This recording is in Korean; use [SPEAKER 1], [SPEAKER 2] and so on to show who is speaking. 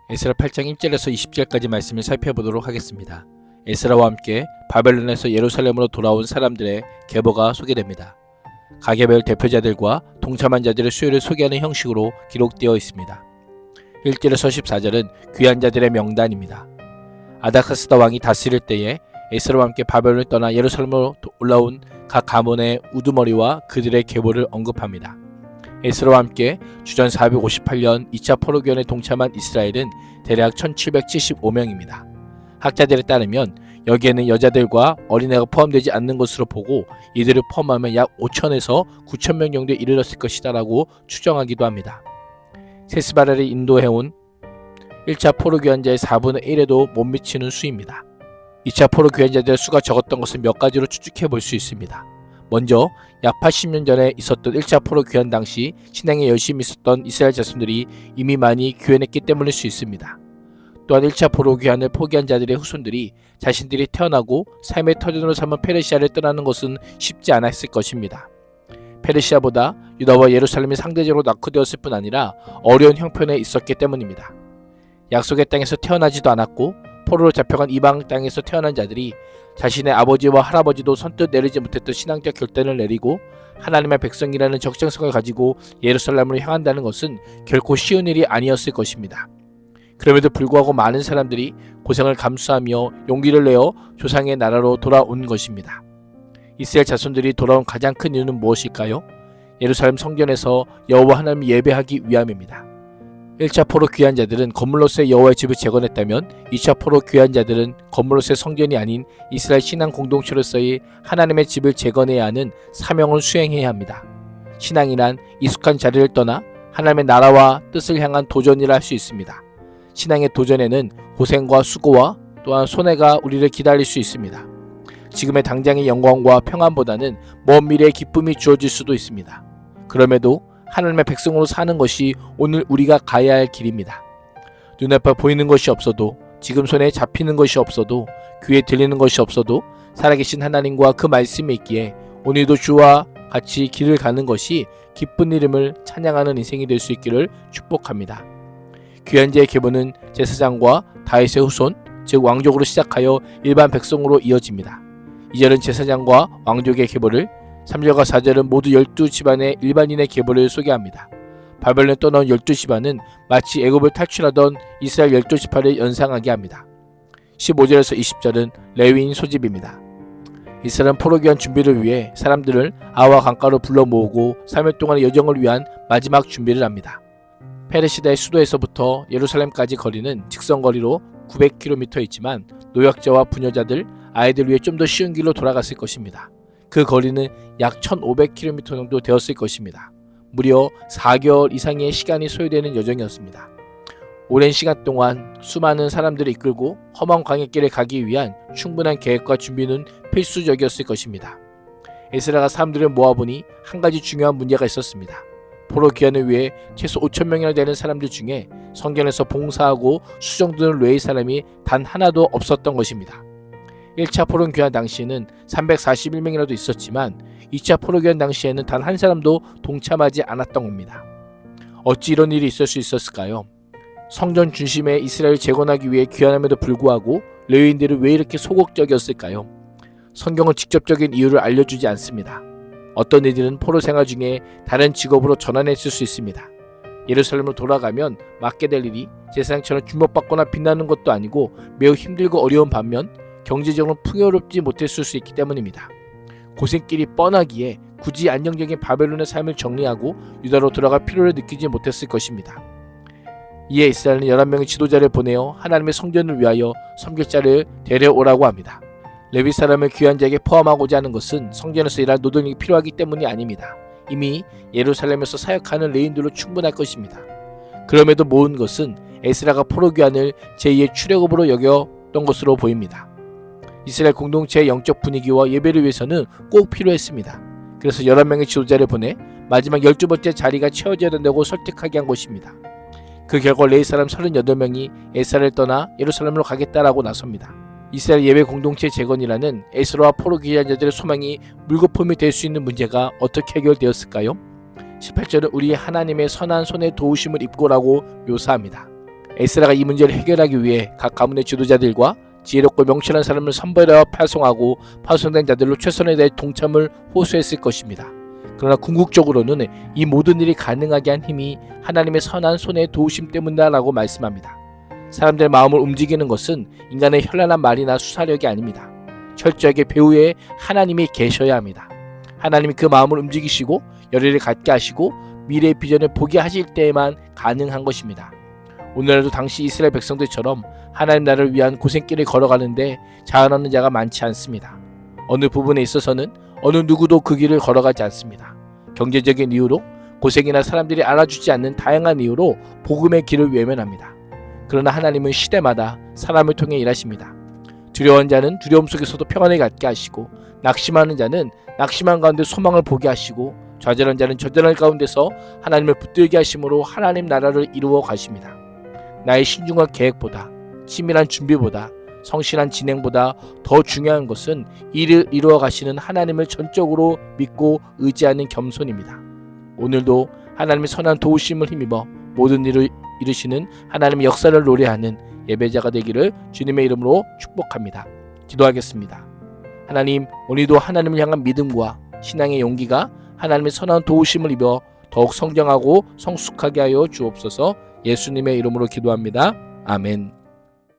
[SPEAKER 1] 에스라 8장 1절에서 20절까지 말씀을 살펴보도록 하겠습니다. 에스라와 함께 바벨론에서 예루살렘으로 돌아온 사람들의 계보가 소개됩니다. 가계별 대표자들과 동참한 자들의 수요를 소개하는 형식으로 기록되어 있습니다. 1절에서 14절은 귀한 자들의 명단입니다. 아닥사스다 왕이 다스릴 때에 에스라와 함께 바벨론을 떠나 예루살렘으로 올라온 각 가문의 우두머리와 그들의 계보를 언급합니다. 에스라와 함께 주전 458년 2차 포로기원에 동참한 이스라엘은 대략 1775명입니다. 학자들에 따르면 여기에는 여자들과 어린애가 포함되지 않는 것으로 보고 이들을 포함하면 약 5천에서 9천명 정도에 이르렀을 것이다 라고 추정하기도 합니다. 세스바라를 인도해온 1차 포로귀환자의 4분의 1에도 못 미치는 수입니다. 2차 포로귀환자들의 수가 적었던 것은 몇 가지로 추측해 볼 수 있습니다. 먼저 약 80년 전에 있었던 1차 포로 귀환 당시 신앙에 열심히 있었던 이스라엘 자손들이 이미 많이 귀환했기 때문일 수 있습니다. 또한 1차 포로 귀환을 포기한 자들의 후손들이 자신들이 태어나고 삶의 터전으로 삼은 페르시아를 떠나는 것은 쉽지 않았을 것입니다. 페르시아보다 유다와 예루살렘이 상대적으로 낙후되었을 뿐 아니라 어려운 형편에 있었기 때문입니다. 약속의 땅에서 태어나지도 않았고 포로로 잡혀간 이방 땅에서 태어난 자들이 자신의 아버지와 할아버지도 선뜻 내리지 못했던 신앙적 결단을 내리고 하나님의 백성이라는 적정성을 가지고 예루살렘으로 향한다는 것은 결코 쉬운 일이 아니었을 것입니다. 그럼에도 불구하고 많은 사람들이 고생을 감수하며 용기를 내어 조상의 나라로 돌아온 것입니다. 이스라엘 자손들이 돌아온 가장 큰 이유는 무엇일까요? 예루살렘 성전에서 여호와 하나님을 예배하기 위함입니다. 1차 포로 귀환 자들은 건물로서의 여호와의 집을 재건했다면 2차 포로 귀환 자들은 건물로서의 성전이 아닌 이스라엘 신앙 공동체로서의 하나님의 집을 재건해야 하는 사명을 수행해야 합니다. 신앙이란 익숙한 자리를 떠나 하나님의 나라와 뜻을 향한 도전이라 할 수 있습니다. 신앙의 도전에는 고생과 수고와 또한 손해가 우리를 기다릴 수 있습니다. 지금의 당장의 영광과 평안보다는 먼 미래의 기쁨이 주어질 수도 있습니다. 그럼에도 하나님의 백성으로 사는 것이 오늘 우리가 가야 할 길입니다. 눈앞에 보이는 것이 없어도, 지금 손에 잡히는 것이 없어도, 귀에 들리는 것이 없어도 살아계신 하나님과 그 말씀이 있기에 오늘도 주와 같이 길을 가는 것이 기쁜 이름을 찬양하는 인생이 될 수 있기를 축복합니다. 귀환자의 계보는 제사장과 다윗의 후손, 즉 왕족으로 시작하여 일반 백성으로 이어집니다. 2절은 제사장과 왕족의 계보를, 3절과 4절은 모두 12집안의 일반인의 계보를 소개합니다. 바벨론에 떠나온 12집안은 마치 애굽을 탈출하던 이스라엘 12지파를 연상하게 합니다. 15절에서 20절은 레위인 소집입니다. 이스라엘은 포로귀환 준비를 위해 사람들을 아와 강가로 불러 모으고 3일 동안의 여정을 위한 마지막 준비를 합니다. 페르시다의 수도에서부터 예루살렘까지 거리는 직선거리로 900km이지만 노약자와 부녀자들, 아이들 위해 좀 더 쉬운 길로 돌아갔을 것입니다. 그 거리는 약 1500km 정도 되었을 것입니다. 무려 4개월 이상의 시간이 소요되는 여정이었습니다. 오랜 시간 동안 수많은 사람들을 이끌고 험한 광야길에 가기 위한 충분한 계획과 준비는 필수적이었을 것입니다. 에스라가 사람들을 모아보니 한 가지 중요한 문제가 있었습니다. 포로 귀환을 위해 최소 5,000명이나 되는 사람들 중에 성전에서 봉사하고 수정드는 레위 사람이 단 하나도 없었던 것입니다. 1차 포로 귀환 당시에는 341명이라도 있었지만 2차 포로 귀환 당시에는 단 한 사람도 동참하지 않았던 겁니다. 어찌 이런 일이 있을 수 있었을까요? 성전 중심의 이스라엘을 재건하기 위해 귀환함에도 불구하고 레위인들은 왜 이렇게 소극적이었을까요? 성경은 직접적인 이유를 알려주지 않습니다. 어떤 이들은 포로 생활 중에 다른 직업으로 전환했을 수 있습니다. 예루살렘으로 돌아가면 맡게 될 일이 제사장처럼 주목받거나 빛나는 것도 아니고 매우 힘들고 어려운 반면 경제적으로 풍요롭지 못했을 수 있기 때문입니다. 고생길이 뻔하기에 굳이 안정적인 바벨론의 삶을 정리하고 유다로 돌아갈 필요를 느끼지 못했을 것입니다. 이에 이스라엘은 11명의 지도자를 보내어 하나님의 성전을 위하여 섬길 자를 데려오라고 합니다. 레위 사람을 귀환자에게 포함하고자 하는 것은 성전에서 일할 노동력이 필요하기 때문이 아닙니다. 이미 예루살렘에서 사역하는 레위인들로 충분할 것입니다. 그럼에도 모은 것은 에스라가 포로 귀환을 제2의 출애굽으로 여겼던 것으로 보입니다. 이스라엘 공동체의 영적 분위기와 예배를 위해서는 꼭 필요했습니다. 그래서 11명의 지도자를 보내 마지막 12번째 자리가 채워져야 된다고 설득하게 한 것입니다. 그 결과 레위 사람 38명이 에스라를 떠나 예루살렘으로 가겠다라고 나섭니다. 이스라엘 예배 공동체 재건이라는 에스라와 포로 귀환자들의 소망이 물거품이 될 수 있는 문제가 어떻게 해결되었을까요? 18절은 우리 하나님의 선한 손의 도우심을 입고라고 묘사합니다. 에스라가 이 문제를 해결하기 위해 각 가문의 지도자들과 지혜롭고 명철한 사람을 선별하여 파송하고 파송된 자들로 최선에 다해 동참을 호소했을 것입니다. 그러나 궁극적으로는 이 모든 일이 가능하게 한 힘이 하나님의 선한 손의 도우심 때문이다라고 말씀합니다. 사람들의 마음을 움직이는 것은 인간의 현란한 말이나 수사력이 아닙니다. 철저하게 배후에 하나님이 계셔야 합니다. 하나님이 그 마음을 움직이시고 열의를 갖게 하시고 미래의 비전을 보게 하실 때에만 가능한 것입니다. 오늘날도 당시 이스라엘 백성들처럼 하나님 나라를 위한 고생길을 걸어가는데 자원하는 자가 많지 않습니다. 어느 부분에 있어서는 어느 누구도 그 길을 걸어가지 않습니다. 경제적인 이유로, 고생이나 사람들이 알아주지 않는 다양한 이유로 복음의 길을 외면합니다. 그러나 하나님은 시대마다 사람을 통해 일하십니다. 두려워하는 자는 두려움 속에서도 평안을 갖게 하시고, 낙심하는 자는 낙심한 가운데 소망을 보게 하시고, 좌절한 자는 좌절한 가운데서 하나님을 붙들게 하심으로 하나님 나라를 이루어 가십니다. 나의 신중한 계획보다, 치밀한 준비보다, 성실한 진행보다 더 중요한 것은 이를 이루어 가시는 하나님을 전적으로 믿고 의지하는 겸손입니다. 오늘도 하나님의 선한 도우심을 힘입어 모든 일을 이루시는 하나님의 역사를 노래하는 예배자가 되기를 주님의 이름으로 축복합니다. 기도하겠습니다. 하나님, 오늘도 하나님을 향한 믿음과 신앙의 용기가 하나님의 선한 도우심을 입어 더욱 성장하고 성숙하게 하여 주옵소서. 예수님의 이름으로 기도합니다. 아멘.